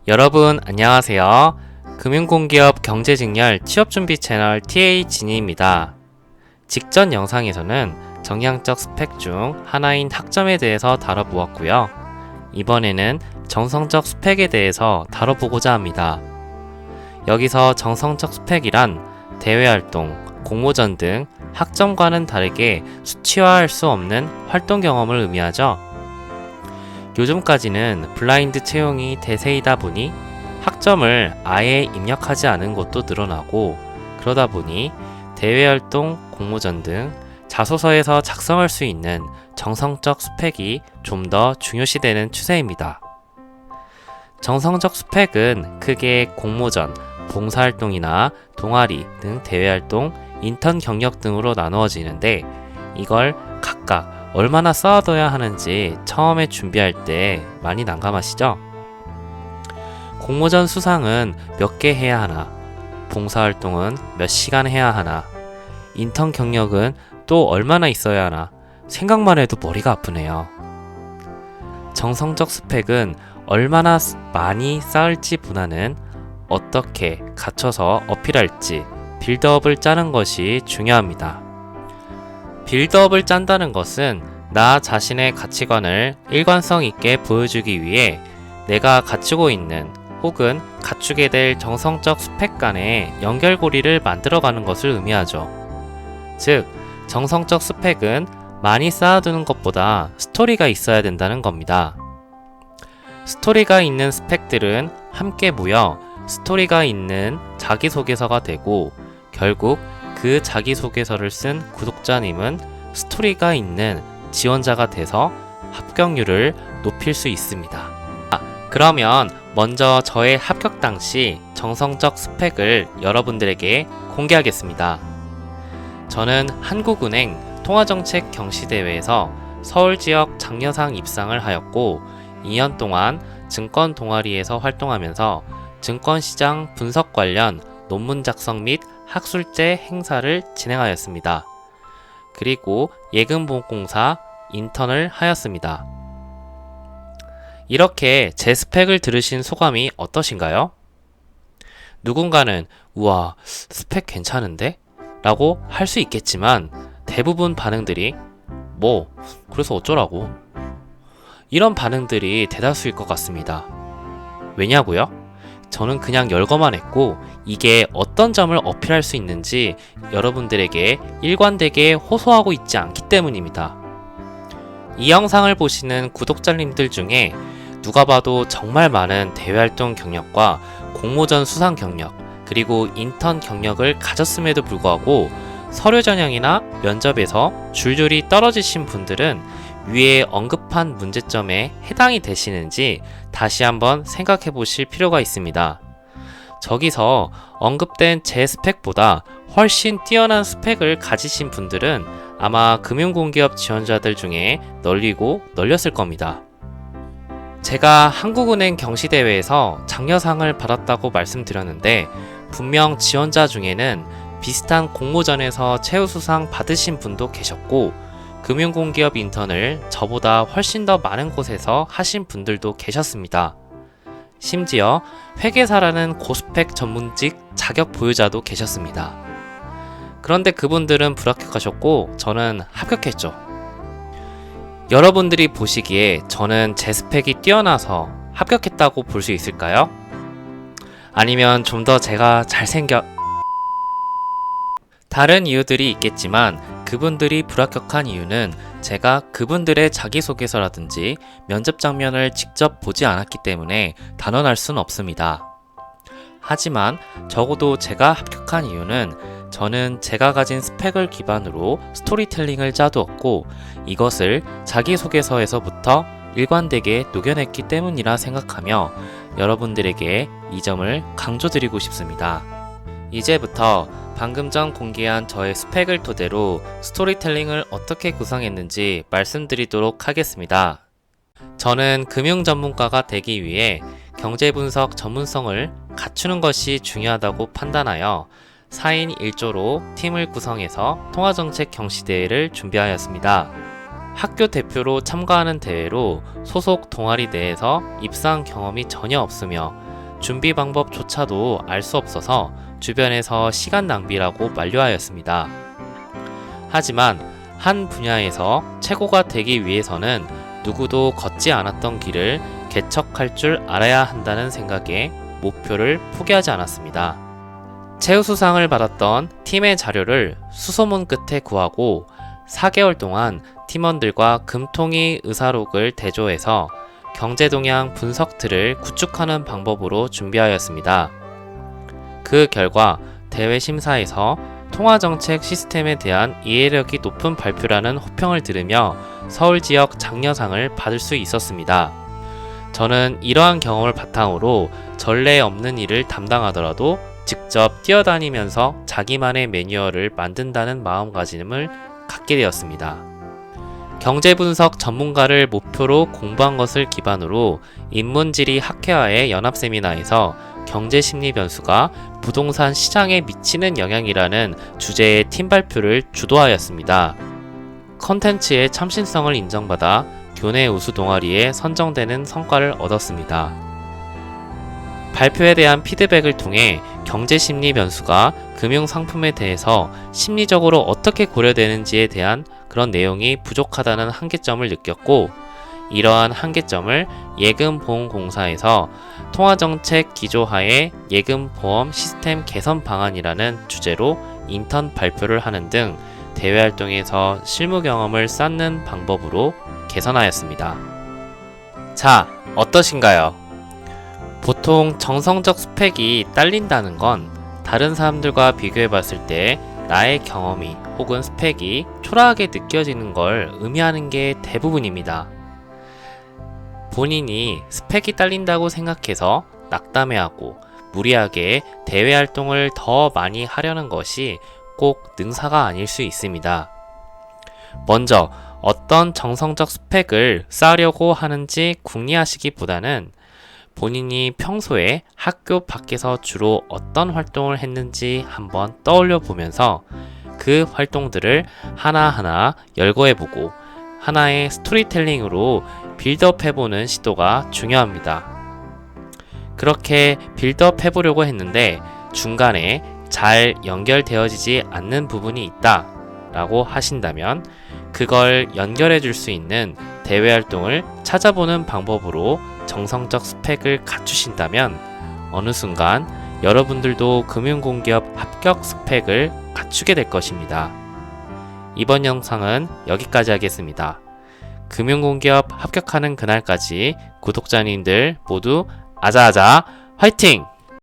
여러분 안녕하세요. 금융공기업 경제직렬 취업준비 채널 TA 진희입니다. 직전 영상에서는 정량적 스펙 중 하나인 학점에 대해서 다뤄보았고요. 이번에는 정성적 스펙에 대해서 다뤄보고자 합니다. 여기서 정성적 스펙이란 대외활동, 공모전 등 학점과는 다르게 수치화할 수 없는 활동 경험을 의미하죠. 요즘까지는 블라인드 채용이 대세이다 보니 학점을 아예 입력하지 않은 곳도 늘어나고, 그러다 보니 대외활동, 공모전 등 자소서에서 작성할 수 있는 정성적 스펙이 좀 더 중요시되는 추세입니다. 정성적 스펙은 크게 공모전, 봉사활동이나 동아리 등 대외활동, 인턴 경력 등으로 나누어지는데, 이걸 각각 얼마나 쌓아둬야 하는지 처음에 준비할 때 많이 난감하시죠? 공모전 수상은 몇 개 해야 하나, 봉사활동은 몇 시간 해야 하나, 인턴 경력은 또 얼마나 있어야 하나, 생각만 해도 머리가 아프네요. 정성적 스펙은 얼마나 많이 쌓을지 보다는 어떻게 갖춰서 어필할지 빌드업을 짜는 것이 중요합니다. 빌드업을 짠다는 것은 나 자신의 가치관을 일관성 있게 보여주기 위해 내가 갖추고 있는 혹은 갖추게 될 정성적 스펙 간의 연결고리를 만들어가는 것을 의미하죠. 즉, 정성적 스펙은 많이 쌓아두는 것보다 스토리가 있어야 된다는 겁니다. 스토리가 있는 스펙들은 함께 모여 스토리가 있는 자기소개서가 되고, 결국 그 자기소개서를 쓴 구독자님은 스토리가 있는 지원자가 돼서 합격률을 높일 수 있습니다. 그러면 먼저 저의 합격 당시 정성적 스펙을 여러분들에게 공개하겠습니다. 저는 한국은행 통화정책 경시대회에서 서울지역 장려상 입상을 하였고, 2년 동안 증권 동아리에서 활동하면서 증권시장 분석 관련 논문 작성 및 학술제 행사를 진행하였습니다. 그리고 예금보험공사 인턴을 하였습니다. 이렇게 제 스펙을 들으신 소감이 어떠신가요? 누군가는 우와, 스펙 괜찮은데? 라고 할 수 있겠지만, 대부분 반응들이 그래서 어쩌라고, 이런 반응들이 대다수일 것 같습니다. 왜냐고요? 저는 그냥 열거만 했고, 이게 어떤 점을 어필할 수 있는지 여러분들에게 일관되게 호소하고 있지 않기 때문입니다. 이 영상을 보시는 구독자님들 중에 누가 봐도 정말 많은 대외활동 경력과 공모전 수상 경력, 그리고 인턴 경력을 가졌음에도 불구하고 서류 전형이나 면접에서 줄줄이 떨어지신 분들은 위에 언급한 문제점에 해당이 되시는지 다시 한번 생각해 보실 필요가 있습니다. 저기서 언급된 제 스펙보다 훨씬 뛰어난 스펙을 가지신 분들은 아마 금융공기업 지원자들 중에 널리고 널렸을 겁니다. 제가 한국은행 경시대회에서 장려상을 받았다고 말씀드렸는데, 분명 지원자 중에는 비슷한 공모전에서 최우수상 받으신 분도 계셨고, 금융공기업 인턴을 저보다 훨씬 더 많은 곳에서 하신 분들도 계셨습니다. 심지어 회계사라는 고스펙 전문직 자격 보유자도 계셨습니다. 그런데 그분들은 불합격하셨고 저는 합격했죠. 여러분들이 보시기에 저는 제 스펙이 뛰어나서 합격했다고 볼 수 있을까요? 아니면 좀 더 제가 다른 이유들이 있겠지만, 그분들이 불합격한 이유는 제가 그분들의 자기소개서라든지 면접 장면을 직접 보지 않았기 때문에 단언할 수는 없습니다. 하지만 적어도 제가 합격한 이유는 저는 제가 가진 스펙을 기반으로 스토리텔링을 짜두었고, 이것을 자기소개서에서부터 일관되게 녹여냈기 때문이라 생각하며 여러분들에게 이 점을 강조드리고 싶습니다. 이제부터 방금 전 공개한 저의 스펙을 토대로 스토리텔링을 어떻게 구성했는지 말씀드리도록 하겠습니다. 저는 금융 전문가가 되기 위해 경제분석 전문성을 갖추는 것이 중요하다고 판단하여 4인 1조로 팀을 구성해서 통화정책 경시대회를 준비하였습니다. 학교 대표로 참가하는 대회로 소속 동아리 내에서 입상 경험이 전혀 없으며 준비 방법조차도 알 수 없어서 주변에서 시간 낭비라고 만류하였습니다. 하지만 한 분야에서 최고가 되기 위해서는 누구도 걷지 않았던 길을 개척할 줄 알아야 한다는 생각에 목표를 포기하지 않았습니다. 최우수상을 받았던 팀의 자료를 수소문 끝에 구하고 4개월 동안 팀원들과 금통위 의사록을 대조해서 경제동향 분석틀을 구축하는 방법으로 준비하였습니다. 그 결과 대회 심사에서 통화정책 시스템에 대한 이해력이 높은 발표라는 호평을 들으며 서울 지역 장려상을 받을 수 있었습니다. 저는 이러한 경험을 바탕으로 전례 없는 일을 담당하더라도 직접 뛰어다니면서 자기만의 매뉴얼을 만든다는 마음가짐을 갖게 되었습니다. 경제분석 전문가를 목표로 공부한 것을 기반으로 인문지리 학회와의 연합 세미나에서 경제심리 변수가 부동산 시장에 미치는 영향이라는 주제의 팀 발표를 주도하였습니다. 컨텐츠의 참신성을 인정받아 교내 우수 동아리에 선정되는 성과를 얻었습니다. 발표에 대한 피드백을 통해 경제심리 변수가 금융상품에 대해서 심리적으로 어떻게 고려되는지에 대한 그런 내용이 부족하다는 한계점을 느꼈고, 이러한 한계점을 예금보험공사에서 통화정책 기조하에 예금보험 시스템 개선 방안이라는 주제로 인턴 발표를 하는 등 대외활동에서 실무 경험을 쌓는 방법으로 개선하였습니다. 자, 어떠신가요? 보통 정성적 스펙이 딸린다는 건 다른 사람들과 비교해 봤을 때 나의 경험이 혹은 스펙이 초라하게 느껴지는 걸 의미하는 게 대부분입니다. 본인이 스펙이 딸린다고 생각해서 낙담해하고 무리하게 대외 활동을 더 많이 하려는 것이 꼭 능사가 아닐 수 있습니다. 먼저 어떤 정성적 스펙을 쌓으려고 하는지 궁리하시기보다는 본인이 평소에 학교 밖에서 주로 어떤 활동을 했는지 한번 떠올려 보면서 그 활동들을 하나하나 열거해보고 하나의 스토리텔링으로 빌드업 해보는 시도가 중요합니다. 그렇게 빌드업 해보려고 했는데 중간에 잘 연결되어지지 않는 부분이 있다 라고 하신다면 그걸 연결해 줄 수 있는 대외 활동을 찾아보는 방법으로 정성적 스펙을 갖추신다면 어느 순간 여러분들도 금융공기업 합격 스펙을 갖추게 될 것입니다. 이번 영상은 여기까지 하겠습니다. 금융공기업 합격하는 그날까지 구독자님들 모두 아자아자 화이팅!